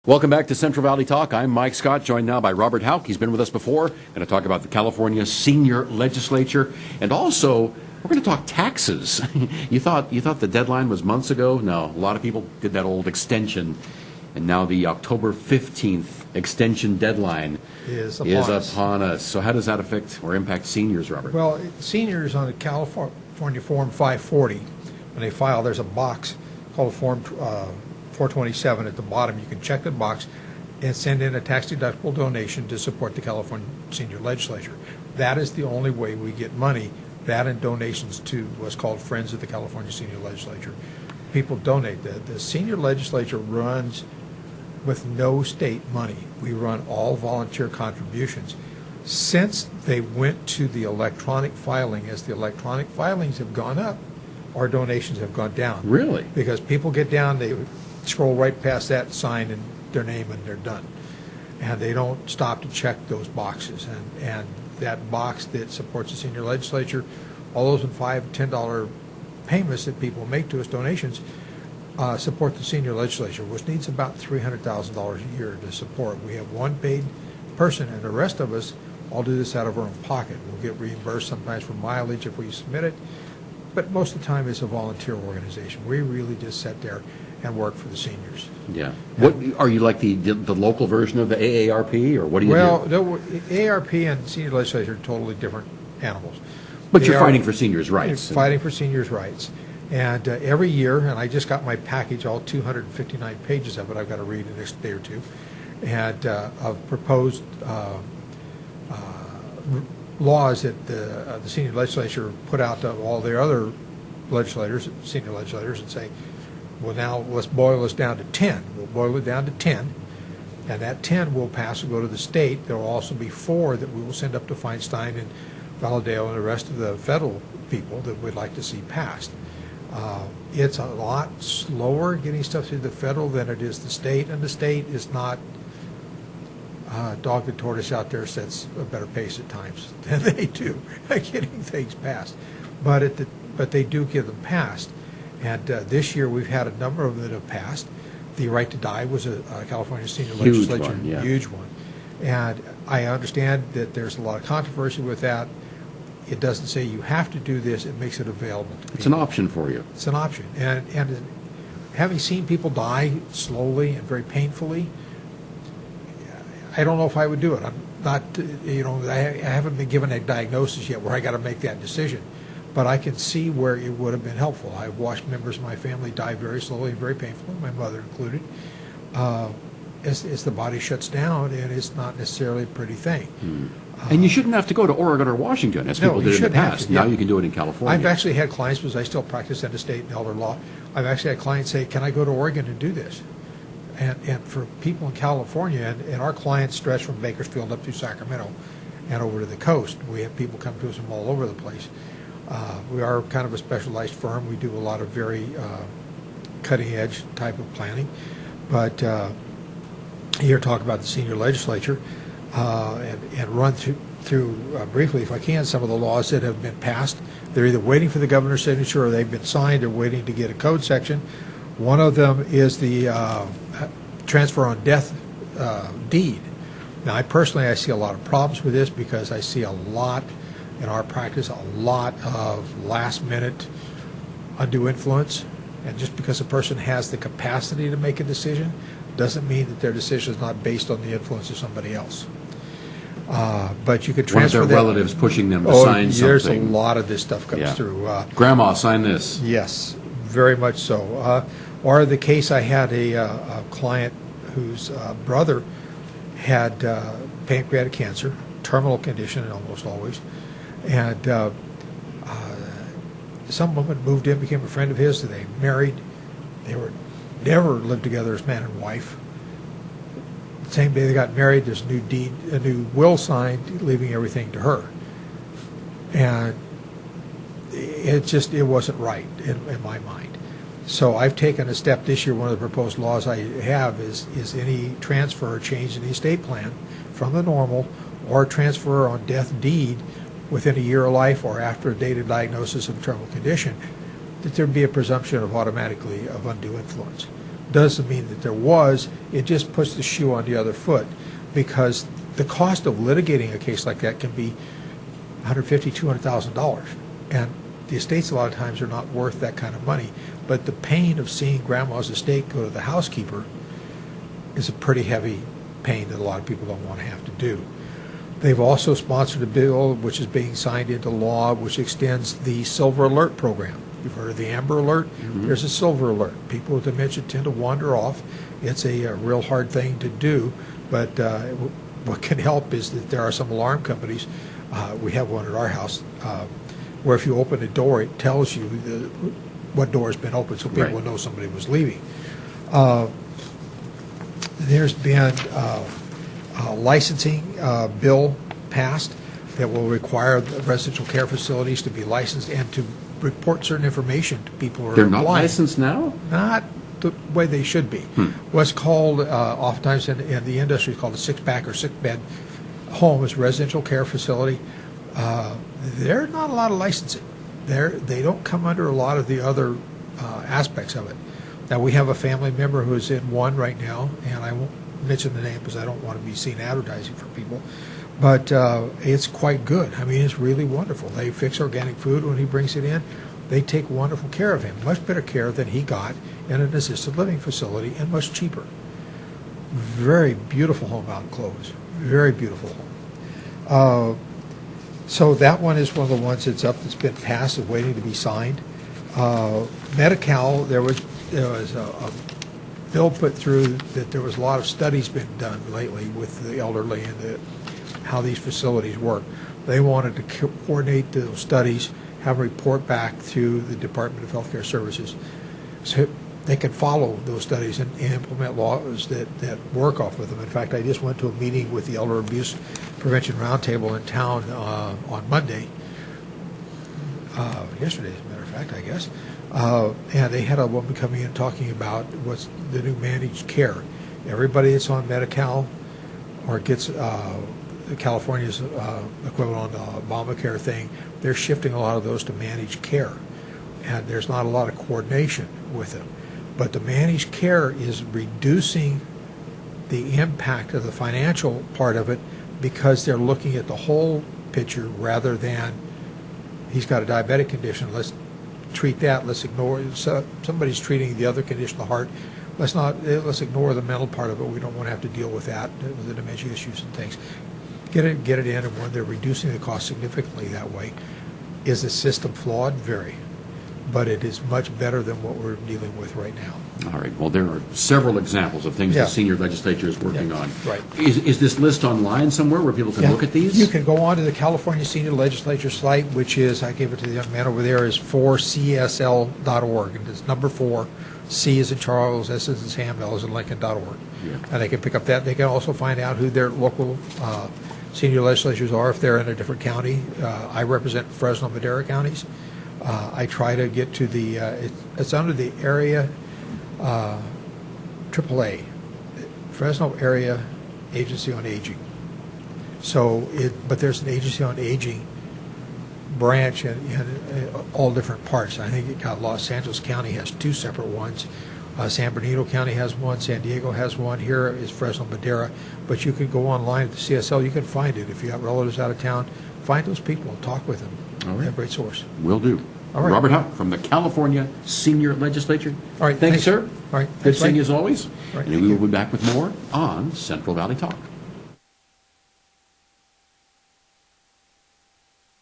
Welcome back to Central Valley Talk. I'm Mike Scott, joined now by Robert Howk. He's been with us before. Going to talk about the California Senior Legislature, and also we're going to talk taxes. You thought the deadline was months ago? No, a lot of people did that old extension, and now the October 15th extension deadline is upon us. So how does that affect or impact seniors, Robert? Well, seniors on the California Form 540, when they file, there's a box called Form 427 at the bottom. You can check the box and send in a tax-deductible donation to support the California Senior Legislature. That is the only way we get money, that and donations to what's called Friends of the California Senior Legislature. People donate. The Senior Legislature runs with no state money. We run all volunteer contributions. Since they went to the electronic filing, as the electronic filings have gone up, our donations have gone down. Really? Because people get down, they scroll right past that, sign and their name, and they're done. And they don't stop to check those boxes. And that box that supports the Senior Legislature, all those $5, $10 payments that people make to us, donations, support the Senior Legislature, which needs about $300,000 a year to support. We have one paid person, and the rest of us all do this out of our own pocket. We'll get reimbursed sometimes for mileage if we submit it, but most of the time it's a volunteer organization. We really just sit there and work for the seniors. Yeah. What are you, like the local version of the AARP, or what do you do? Well, AARP and Senior Legislature are totally different animals. But you're fighting for seniors' rights. Fighting for seniors' rights. And every year, and I just got my package, all 259 pages of it, I've got to read in the next day or two, and of proposed laws that the Senior Legislature put out to all their other legislators, senior legislators, and say, well, now let's boil this down to 10. We'll boil it down to 10, and that 10 will pass and go to the state. There will also be 4 that we will send up to Feinstein and Valadeo and the rest of the federal people that we'd like to see passed. It's a lot slower getting stuff through the federal than it is the state, and the state is not dog and tortoise out there sets a better pace at times than they do at getting things passed. But they do get them passed. And this year we've had a number of them that have passed. The right to die was a California Senior Legislature, huge one. And I understand that there's a lot of controversy with that. It doesn't say you have to do this. It makes it available to people. It's an option for you. It's an option. And having seen people die slowly and very painfully, I don't know if I would do it. I'm not, I haven't been given a diagnosis yet where I got to make that decision. But I can see where it would have been helpful. I've watched members of my family die very slowly and very painfully, my mother included, as the body shuts down, and it's not necessarily a pretty thing. And you shouldn't have to go to Oregon or Washington, as people did in the past. Yeah. Now you can do it in California. I've actually had clients, because I still practice in the state and elder law, I've actually had clients say, can I go to Oregon and do this? And for people in California, and our clients stretch from Bakersfield up to Sacramento and over to the coast. We have people come to us from all over the place. We are kind of a specialized firm. We do a lot of very cutting-edge type of planning. But here, talk about the Senior Legislature and run through briefly, if I can, some of the laws that have been passed. They're either waiting for the governor's signature or they've been signed or waiting to get a code section. One of them is the transfer on death deed. Now, I see a lot of problems with this because I see a lot in our practice, a lot of last-minute undue influence. And just because a person has the capacity to make a decision doesn't mean that their decision is not based on the influence of somebody else. But you could transfer one of their relatives pushing them to sign something. There's a lot of this stuff comes through. Grandma, sign this. Yes, very much so. Or the case, I had a client whose brother had pancreatic cancer, terminal condition almost always, and some woman moved in, became a friend of his, so they married. They were never lived together as man and wife. The same day they got married, there's a new will signed, leaving everything to her. And it wasn't right in my mind. So I've taken a step this year. One of the proposed laws I have is any transfer or change in the estate plan from the normal or transfer on death deed within a year of life or after a date of diagnosis of a terminal condition, that there be a presumption of automatically of undue influence. doesn't mean that there was. It just puts the shoe on the other foot, because the cost of litigating a case like that can be $150,000, $200,000, and the estates a lot of times are not worth that kind of money. But the pain of seeing grandma's estate go to the housekeeper is a pretty heavy pain that a lot of people don't want to have to do. They've also sponsored a bill which is being signed into law, which extends the Silver Alert program. You've heard of the Amber Alert? Mm-hmm. There's a Silver Alert. People with dementia tend to wander off. It's a real hard thing to do, but what can help is that there are some alarm companies. We have one at our house where if you open a door, it tells you what door has been opened, so people will know somebody was leaving. There's been a licensing bill passed that will require the residential care facilities to be licensed and to report certain information to people who are They're not licensed now? Not the way they should be. What's called, oftentimes in the industry, called a six-pack or sick-bed home is a residential care facility. There's not a lot of licensing. They don't come under a lot of the other aspects of it. Now, we have a family member who's in one right now, and I won't mention the name because I don't want to be seen advertising for people, but it's quite good. I mean, it's really wonderful. They fix organic food when he brings it in. They take wonderful care of him, much better care than he got in an assisted living facility, and much cheaper. Very beautiful home out in Clovis. Very beautiful home. So that one is one of the ones that's up, that's been passed and waiting to be signed. Medi-Cal, there was a bill put through that there was a lot of studies been done lately with the elderly and how these facilities work. They wanted to coordinate those studies, have a report back to the Department of Health Care Services, so they could follow those studies and implement laws that work off of them. In fact, I just went to a meeting with the Elder Abuse Prevention Roundtable in town on Monday, yesterday as a matter of fact, I guess, and they had a woman coming in talking about what's the new managed care. Everybody that's on Medi-Cal or gets California's equivalent Obamacare thing, they're shifting a lot of those to managed care, and there's not a lot of coordination with it. But the managed care is reducing the impact of the financial part of it because they're looking at the whole picture rather than he's got a diabetic condition, let's treat that, let's ignore somebody's treating the other condition, the heart, let's ignore the mental part of it. We don't want to have to deal with that, with the dementia issues and things. Get it in, and when they're reducing the cost significantly that way. Is the system flawed? Very. But it is much better than what we're dealing with right now. All right. Well, there are several examples of things the senior legislature is working on. Right. Is this list online somewhere where people can look at these? You can go on to the California Senior Legislature site, which is, I gave it to the young man over there, is 4csl.org. And it's number 4, C is in Charles, S is in Sam, L is in Lincoln.org. Yeah. And they can pick up that. They can also find out who their local senior legislatures are if they're in a different county. I represent Fresno, Madera counties. I try to get to the, it's under the area AAA, Fresno Area Agency on Aging. So, but there's an Agency on Aging branch in all different parts. I think Los Angeles County has 2 separate ones. San Bernardino County has one, San Diego has one, here is Fresno Madera. But you can go online at the CSL, you can find it. If you have relatives out of town, find those people and talk with them. All right. They're a great source. Will do. All right. Robert Howk from the California Senior Legislature. All right. Thanks, sir. All right. Good seeing you as always. All right. And we will be back with more on Central Valley Talk.